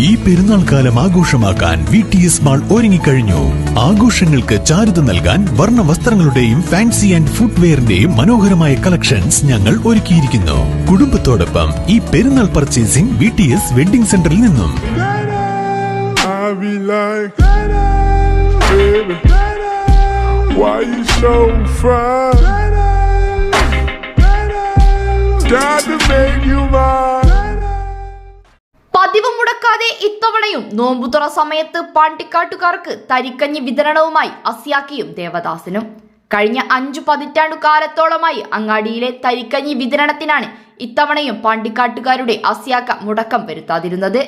ഈ പെരുന്നാൾ കാലം ആഘോഷമാക്കാൻ VTS മാൾ ഒരുങ്ങിക്കഴിഞ്ഞു. ആഘോഷങ്ങൾക്ക് ചാരുത നൽകാൻ വർണ്ണ വസ്ത്രങ്ങളുടെയും ഫാൻസി ആൻഡ് ഫുട്വെയറിന്റെയും മനോഹരമായ കളക്ഷൻസ് ഞങ്ങൾ ഒരുക്കിയിരിക്കുന്നു. കുടുംബത്തോടൊപ്പം ഈ പെരുന്നാൾ പർച്ചേസിംഗ് VTS വെഡിംഗ് സെന്ററിൽ നിന്നും. പതിവ് മുടക്കാതെ ഇത്തവണയും നോമ്പുതുറ സമയത്ത് പാണ്ടിക്കാട്ടുകാർക്ക് തരിക്കഞ്ഞി വിതരണവുമായി അസ്യാക്കയും ദേവദാസനും. കഴിഞ്ഞ 5 പതിറ്റാണ്ടു കാലത്തോളമായി അങ്ങാടിയിലെ തരിക്കഞ്ഞി വിതരണത്തിനാണ് ഇത്തവണയും പാണ്ടിക്കാട്ടുകാരുടെ അസ്യാക്ക മുടക്കം വരുത്താതിരുന്നത്.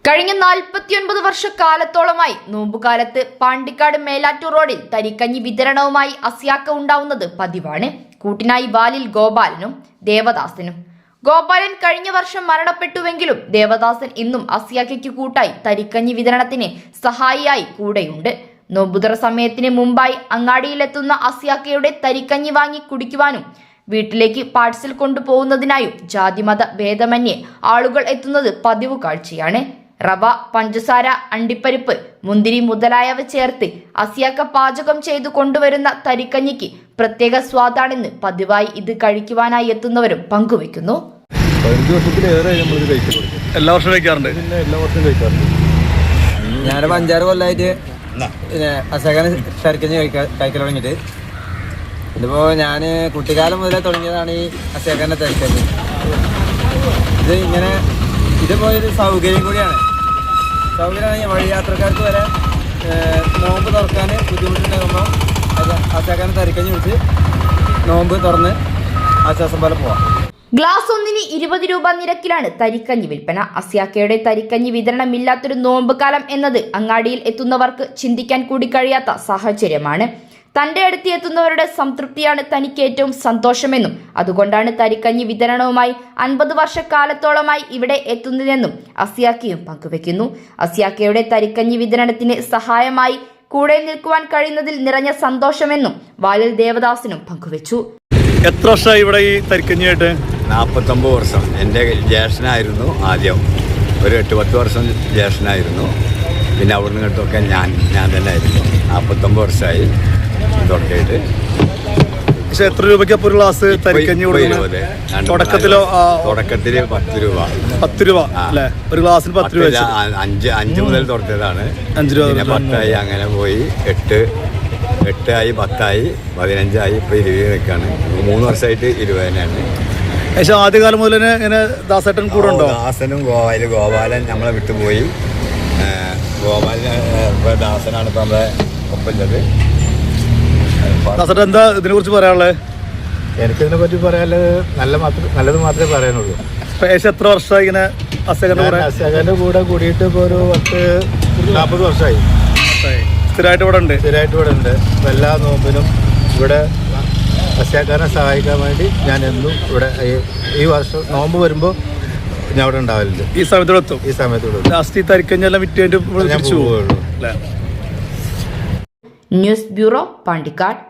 കഴിഞ്ഞ 49 വർഷക്കാലത്തോളമായി നോമ്പുകാലത്ത് പാണ്ടിക്കാട് മേലാറ്റൂർ റോഡിൽ തരിക്കഞ്ഞി വിതരണവുമായി അസ്യാക്ക ഉണ്ടാവുന്നത് പതിവാണ്. കൂട്ടിനായി വാലിൽ ഗോപാലനും ദേവദാസനും. ഗോപാലൻ കഴിഞ്ഞ വർഷം മരണപ്പെട്ടുവെങ്കിലും ദേവദാസൻ ഇന്നും അസ്യാക്കയ്ക്ക് കൂട്ടായി തരിക്കഞ്ഞി വിതരണത്തിന് സഹായിയായി കൂടെയുണ്ട്. നോമ്പുതുറ സമയത്തിന് മുമ്പായി അങ്ങാടിയിലെത്തുന്ന അസ്യാക്കയുടെ തരിക്കഞ്ഞി വാങ്ങി കുടിക്കുവാനും വീട്ടിലേക്ക് പാഴ്സൽ കൊണ്ടുപോകുന്നതിനായും ജാതിമത ഭേദമന്യേ ആളുകൾ എത്തുന്നത് പതിവ് കാഴ്ചയാണ്. റവ, പഞ്ചസാര, അണ്ടിപ്പരിപ്പ്, മുന്തിരി മുതലായവ ചേർത്ത് അസ്യാക്ക പാചകം ചെയ്തു കൊണ്ടുവരുന്ന തരിക്കഞ്ഞിക്ക് പ്രത്യേക സ്വാദാണെന്ന് പതിവായി ഇത് കഴിക്കുവാനായി എത്തുന്നവരും പങ്കുവെക്കുന്നു. 15 വർഷത്തിലേറെ എല്ലാ വർഷവും കഴിക്കാറുണ്ട്. ഞാനിപ്പോൾ 5-6 കൊല്ലമായിട്ട് അസ്യാക്കാനെ തരിക്കഞ്ഞി കഴിക്കാൻ തുടങ്ങിയിട്ട്. ഇതിപ്പോൾ ഞാൻ കുട്ടിക്കാലം മുതലേ തുടങ്ങിയതാണ് ഈ അസ്യാക്കാൻ്റെ തരിക്കഞ്ഞി. ഇതിപ്പോൾ ഒരു സൗകര്യം കൂടിയാണ്. സൗകര്യമാണെങ്കിൽ വഴിയാത്രക്കാർക്ക് വരെ നോമ്പ് തുറക്കാൻ ബുദ്ധിമുട്ടുണ്ടാകുമ്പോൾ അസ്യാക്കാനെ തരിക്കഞ്ഞി കുടിച്ച് നോമ്പ് തുറന്ന് ആശ്വാസം പോലെ പോവാം. ഗ്ലാസ് ഒന്നിന് 20 രൂപ നിരക്കിലാണ് തരിക്കഞ്ഞി വിൽപ്പന. അസ്യാക്കയുടെ തരിക്കഞ്ഞി വിതരണമില്ലാത്തൊരു നോമ്പ് കാലം എന്നത് അങ്ങാടിയിൽ എത്തുന്നവർക്ക് ചിന്തിക്കാൻ കൂടി കഴിയാത്ത സാഹചര്യമാണ്. തന്റെ അടുത്ത് എത്തുന്നവരുടെ സംതൃപ്തിയാണ് തനിക്ക് ഏറ്റവും സന്തോഷമെന്നും അതുകൊണ്ടാണ് തരിക്കഞ്ഞി വിതരണവുമായി 50 വർഷക്കാലത്തോളമായി ഇവിടെ എത്തുന്നതെന്നും അസ്യാക്കയും പങ്കുവെക്കുന്നു. അസ്യാക്കയുടെ തരിക്കഞ്ഞി വിതരണത്തിന് സഹായമായി കൂടെ നിൽക്കുവാൻ കഴിയുന്നതിൽ നിറഞ്ഞ സന്തോഷമെന്നും വാലിൽ ദേവദാസനും പങ്കുവെച്ചു. എത്ര വർഷമായി ഇവിടെ ഈ തരിക്കഞ്ഞിയായിട്ട്? 49 വർഷം. എൻ്റെ ജ്യേഷ്ഠനായിരുന്നു ആദ്യം. ഒരു 8-10 വർഷം ജ്യേഷ്ഠനായിരുന്നു. പിന്നെ അവിടെ നിന്നിട്ടൊക്കെ ഞാൻ തന്നെ ആയിരുന്നു. 49 വർഷമായി തുടങ്ങിയിട്ട്. പക്ഷെ എത്ര രൂപയ്ക്ക് ഒരു ഗ്ലാസ് തരിക്കഞ്ഞി കൊടുക്കുന്നത്? തുടക്കത്തിലോ? തുടക്കത്തിൽ 10 രൂപ. 10 രൂപ അല്ലേ? ഒരു ഗ്ലാസിന് 10 രൂപ. 5 മുതൽ തുടങ്ങിയതാണ്. 5 രൂപ. പിന്നെ 10 അങ്ങനെ പോയി 8 ആയി, 10 ആയി, 15 ആയി, ഇപ്പോൾ 20 നിൽക്കാണ്. 3 വർഷമായിട്ട് 20 തന്നെയാണ്. പക്ഷേ ആദ്യകാലം മുതൽ തന്നെ ഇങ്ങനെ ദാസേട്ടൻ കൂടെ ഉണ്ടോ? ദാസനും ഗോപാലൻ നമ്മളെ വിട്ടുപോയി. ഗോപാലൻ ഇപ്പോൾ ദാസനാണ് ഇപ്പോൾ നമ്മളെ ഒപ്പുള്ളത്. ദാസേട്ടൻ എന്താ ഇതിനെ കുറിച്ച് പറയാനുള്ളത്? എനിക്കിതിനെ പറ്റി പറയാനുള്ളത് നല്ലത് മാത്രമേ പറയാനുള്ളൂ. ഏകദേശം എത്ര വർഷമായി ഇങ്ങനെ അസ്യാക്കാൻ്റെ കൂടെ കൂടിയിട്ട് ഇപ്പോൾ ഒരു 40 വർഷമായി. സ്ഥിരമായിട്ട് ഇവിടെ ഉണ്ട്. അപ്പോൾ എല്ലാ നോമ്പിനും ഇവിടെ അസ്യാക്കാനെ സഹായിക്കാൻ വേണ്ടി ഞാൻ എന്നും ഇവിടെ ഈ വർഷം നോമ്പ് വരുമ്പോൾ ഞാൻ അവിടെ ഉണ്ടാവലുണ്ട്. ഈ സമയത്തോടെ എത്തും. ലാസ്റ്റ് ഈ തരിക്കഞ്ഞെല്ലാം വിറ്റ് ഞാൻ പോവുകയുള്ളൂ. News bureau, Pandikkad.